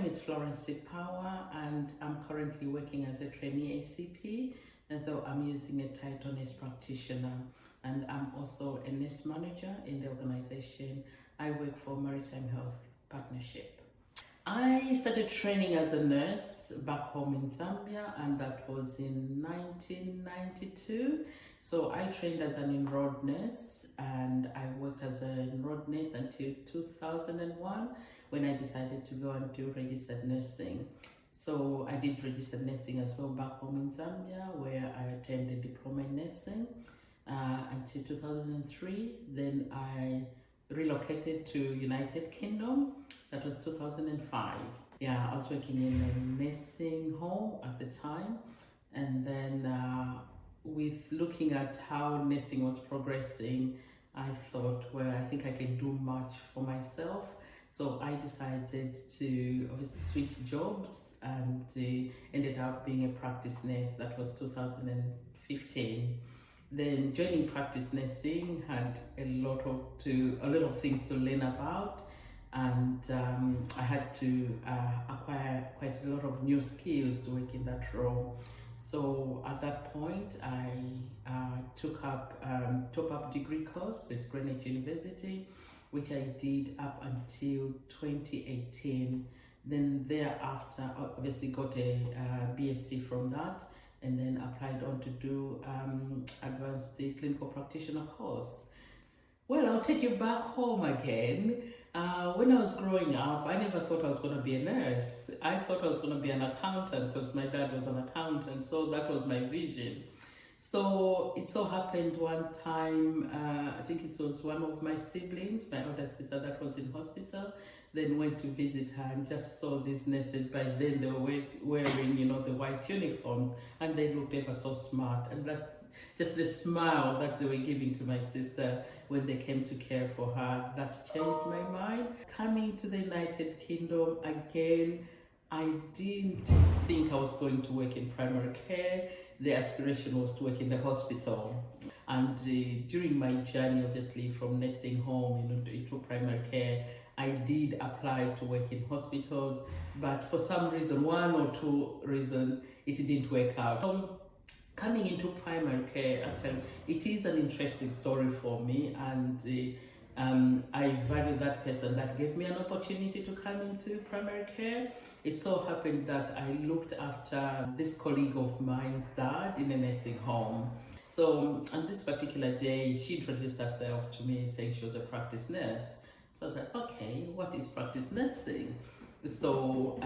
name is Florence Sipawa, and I'm currently working as a trainee ACP, though I'm using a title Nurse Practitioner, and I'm also a nurse manager in the organization. I work for Maritime Health Partnership. I started training as a nurse back home in Zambia, and that was in 1992. So I trained as an enrolled nurse, and I worked as an enrolled nurse until 2001 when I decided to go and do registered nursing. So I did registered nursing as well back home in Zambia, where I attended diploma in nursing until 2003. Then I relocated to United Kingdom. That was 2005. Yeah, I was working in a nursing home at the time, and then with looking at how nursing was progressing, I thought, well, I think I can do much for myself. So I decided to obviously switch jobs and ended up being a practice nurse. That was 2015. Then joining practice nursing had a lot of things to learn about, and I had to acquire quite a lot of new skills to work in that role. So at that point, I took up top-up degree course with Greenwich University, which I did up until 2018. Then thereafter, obviously got a BSc from that, and then applied on to do Advanced Clinical Practitioner course. Well, I'll take you back home again. When I was growing up, I never thought I was going to be a nurse. I thought I was going to be an accountant because my dad was an accountant, so that was my vision. So it so happened one time, I think it was one of my siblings, my older sister, that was in hospital, then went to visit her and just saw these nurses. By then they were wearing, the white uniforms, and they looked ever so smart. And that's just the smile that they were giving to my sister when they came to care for her, that changed my mind. Coming to the United Kingdom again, I didn't think I was going to work in primary care. The aspiration was to work in the hospital. And during my journey, obviously, from nursing home into primary care, I did apply to work in hospitals, but for some reason, one or two reasons, it didn't work out. Coming into primary care, actually, it is an interesting story for me, and I value that person that gave me an opportunity to come into primary care. It so happened that I looked after this colleague of mine's dad in a nursing home. So on this particular day, she introduced herself to me saying she was a practice nurse. So I was like, okay, what is practice nursing? So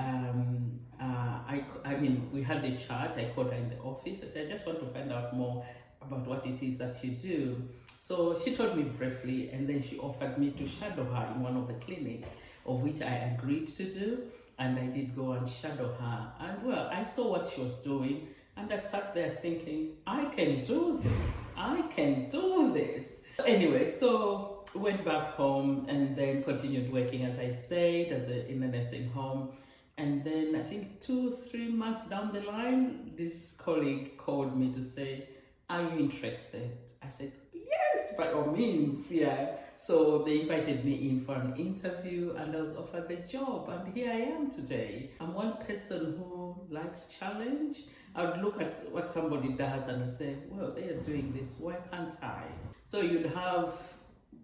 we had a chat. I called her in the office. I said, I just want to find out more about what it is that you do. So she told me briefly, and then she offered me to shadow her in one of the clinics, of which I agreed to do, and I did go and shadow her. And well, I saw what she was doing, and I sat there thinking, I can do this. I can do this. Anyway, so went back home and then continued working, as I said, in a nursing home. And then I think 2-3 months down the line, this colleague called me to say, are you interested? I said, yes, by all means, yeah. So they invited me in for an interview, and I was offered the job, and here I am today. I'm one person who likes challenge. I would look at what somebody does and I'd say, well, they are doing this, why can't I? So you'd have,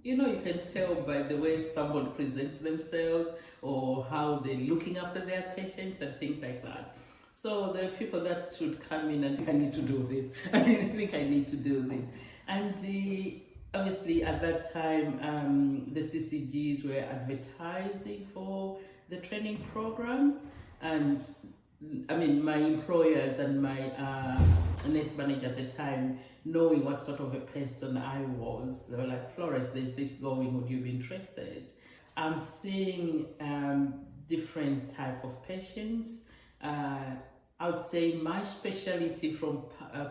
you can tell by the way somebody presents themselves or how they're looking after their patients and things like that. So there are people that should come in and I need to do this. I think I need to do this. And obviously at that time, the CCGs were advertising for the training programs, and my employers and my nurse manager at the time, knowing what sort of a person I was, they were like, Florence, there's this going, would you be interested? I'm seeing different type of patients. I would say my specialty from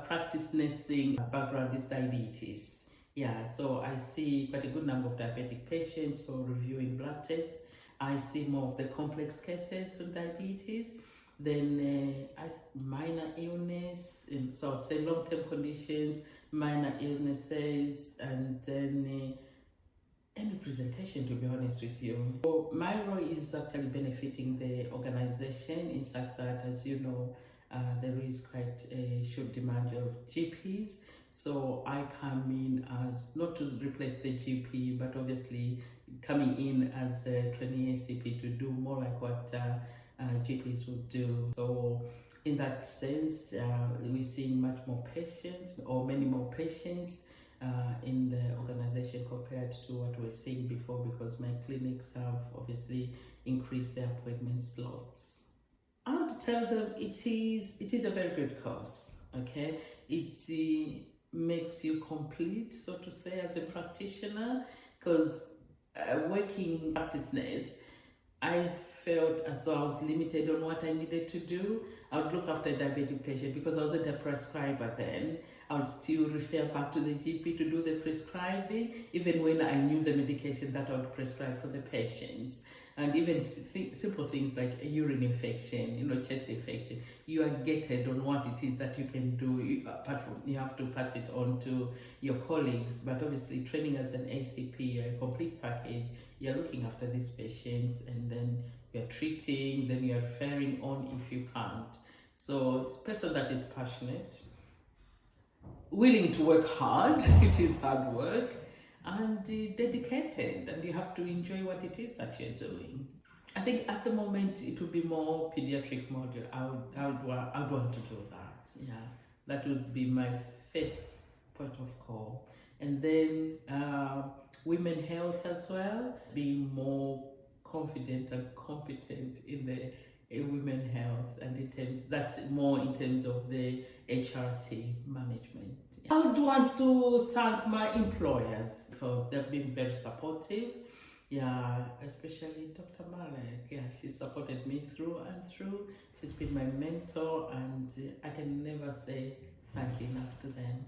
practice nursing background is diabetes. Yeah, so I see quite a good number of diabetic patients, so reviewing blood tests. I see more of the complex cases of diabetes. Then minor illness, so I'd say long-term conditions, minor illnesses, and then any presentation, to be honest with you. So my role is actually benefiting the organization in such that, as you know, there is quite a short demand of GPs. So I come in as, not to replace the GP, but obviously coming in as a trainee ACP to do more like what GPs would do. So in that sense, we're seeing much more patients, or many more patients in the organization compared to what we were seeing before, because my clinics have obviously increased their appointment slots. I would tell them it is a very good course. Okay, it makes you complete, so to say, as a practitioner, because working practice nurse, I felt as though I was limited on what I needed to do. I would look after a diabetic patient because I wasn't a prescriber then. I would still refer back to the GP to do the prescribing, even when I knew the medication that I would prescribe for the patients. And even simple things like a urine infection, chest infection, you are gated on what it is that you can do. Apart from, you have to pass it on to your colleagues. But obviously, training as an ACP, a complete package, you're looking after these patients, and then you're treating, then you're referring on if you can't. So, a person that is passionate, willing to work hard, it is hard work, and dedicated, and you have to enjoy what it is that you're doing. I think at the moment it would be more pediatric module. I would want to do that. Yeah, that would be my first point of call. And then women health as well, being more confident and competent in the women health, and that's more in terms of the HRT management. I would want to thank my employers because they've been very supportive. Yeah, especially Dr. Malek. Yeah, she supported me through and through. She's been my mentor, and I can never say thank you enough to them.